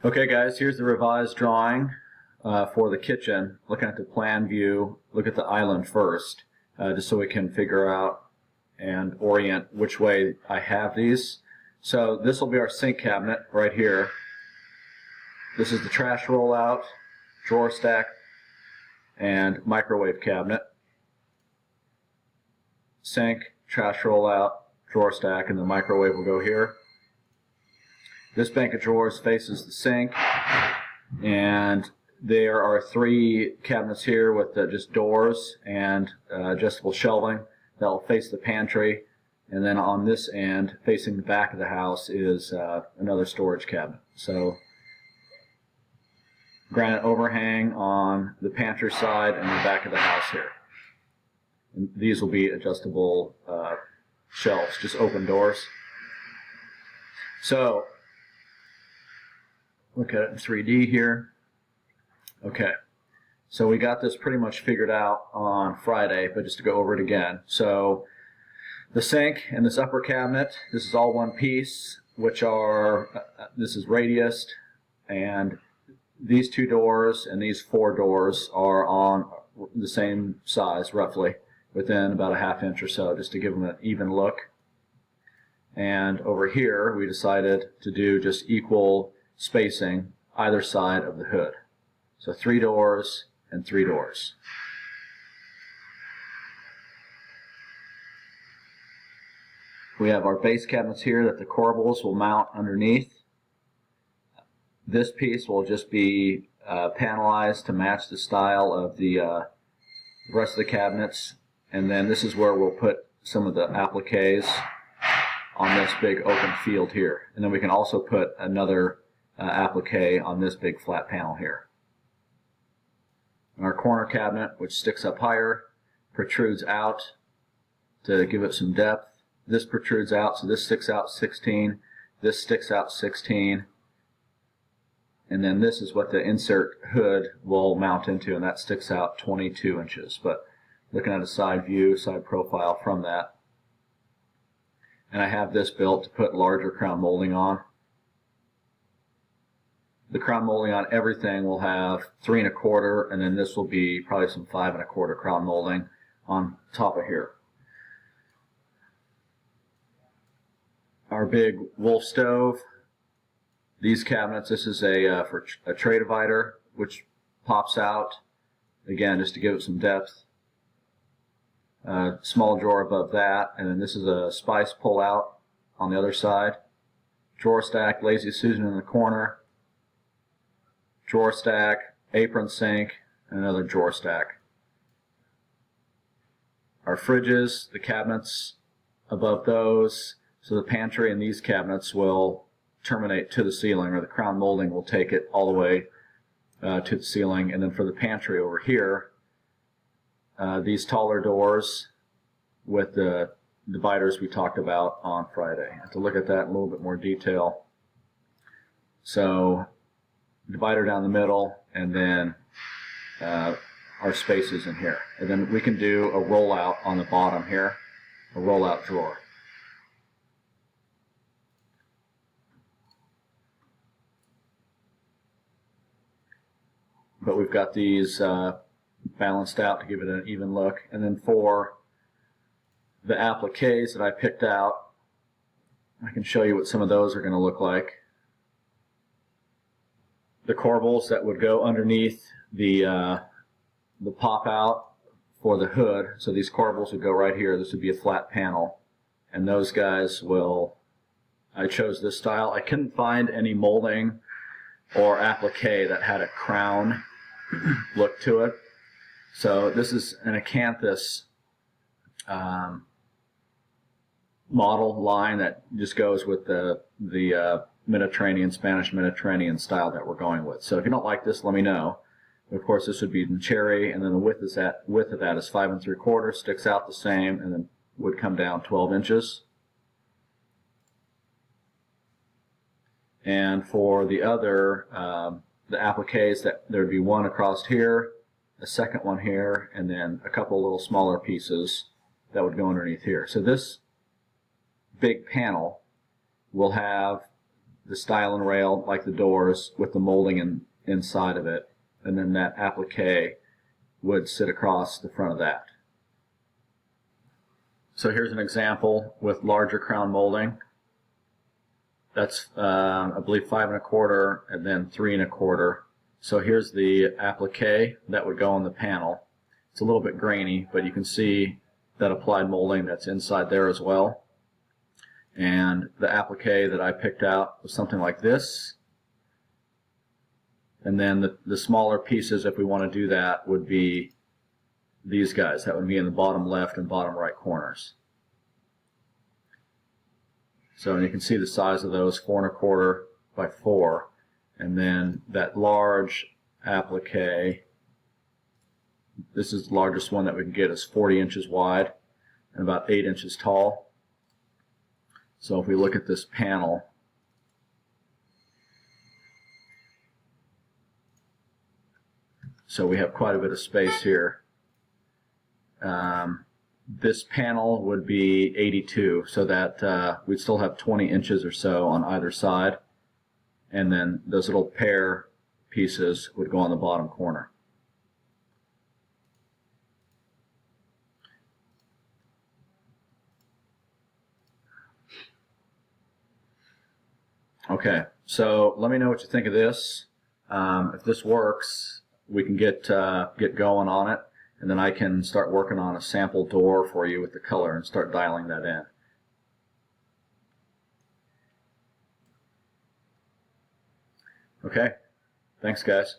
Okay guys, here's the revised drawing for the kitchen. Looking at the plan view, look at the island first, just so we can figure out and orient which way I have these. So this will be our sink cabinet right here. This is the trash rollout, drawer stack, and microwave cabinet. Sink, trash rollout, drawer stack, and the microwave will go here. This bank of drawers faces the sink, and there are 3 cabinets here with just doors and adjustable shelving that will face the pantry, and then on this end, facing the back of the house, is another storage cabinet. So granite overhang on the pantry side and the back of the house here. And these will be adjustable shelves, just open doors. So look at it in 3D here. Okay, so we got this pretty much figured out on Friday, but just to go over it again. So the sink and this upper cabinet, this is all one piece, which are, this is radiused, and these 2 doors and these 4 doors are on the same size, roughly, within about a ½ inch or so, just to give them an even look. And over here, we decided to do just equal spacing either side of the hood. So 3 doors and 3 doors. We have our base cabinets here that the corbels will mount underneath. This piece will just be panelized to match the style of the rest of the cabinets. And then this is where we'll put some of the appliques on this big open field here. And then we can also put another applique on this big flat panel here. Our corner cabinet, which sticks up higher, protrudes out to give it some depth. This protrudes out, so this sticks out 16, this sticks out 16, and then this is what the insert hood will mount into, and that sticks out 22 inches. But looking at a side view, side profile from that. And I have this built to put larger crown molding on. The crown molding on everything will have 3 1/4, and then this will be probably some 5 1/4 crown molding on top of here. Our big Wolf stove. These cabinets, this is for a tray divider, which pops out, again, just to give it some depth. Small drawer above that, and then this is a spice pull out on the other side. Drawer stack, Lazy Susan in the corner. Drawer stack, apron sink, and another drawer stack. Our fridges, the cabinets above those, so the pantry and these cabinets will terminate to the ceiling, or the crown molding will take it all the way to the ceiling. And then for the pantry over here, these taller doors with the dividers we talked about on Friday. I have to look at that in a little bit more detail. So divider down the middle, and then our spaces in here. And then we can do a rollout on the bottom here, a rollout drawer. But we've got these balanced out to give it an even look. And then for the appliques that I picked out, I can show you what some of those are going to look like. The corbels that would go underneath the pop out for the hood. So these corbels would go right here. This would be a flat panel, and those guys will, I chose this style. I couldn't find any molding or applique that had a crown look to it. So this is an acanthus model line that just goes with the Mediterranean, Spanish Mediterranean style that we're going with. So if you don't like this, let me know. Of course, this would be in cherry, and then the width of that is 5 3/4, sticks out the same, and then would come down 12 inches. And for the other, the appliques, that there would be one across here, a second one here, and then a couple little smaller pieces that would go underneath here. So this big panel will have the styling rail like the doors with the molding inside of it, and then that applique would sit across the front of that. So here's an example with larger crown molding. That's I believe 5 1/4 and then 3 1/4. So here's the applique that would go on the panel. It's a little bit grainy, but you can see that applied molding that's inside there as well. And the applique that I picked out was something like this. And then the smaller pieces, if we want to do that, would be these guys. That would be in the bottom left and bottom right corners. So you can see the size of those, 4 1/4 by 4. And then that large applique, this is the largest one that we can get, is 40 inches wide and about 8 inches tall. So if we look at this panel, so we have quite a bit of space here. This panel would be 82, so that we'd still have 20 inches or so on either side, and then those little pear pieces would go on the bottom corner. Okay, so let me know what you think of this. If this works, we can get going on it, and then I can start working on a sample door for you with the color and start dialing that in. Okay, thanks guys.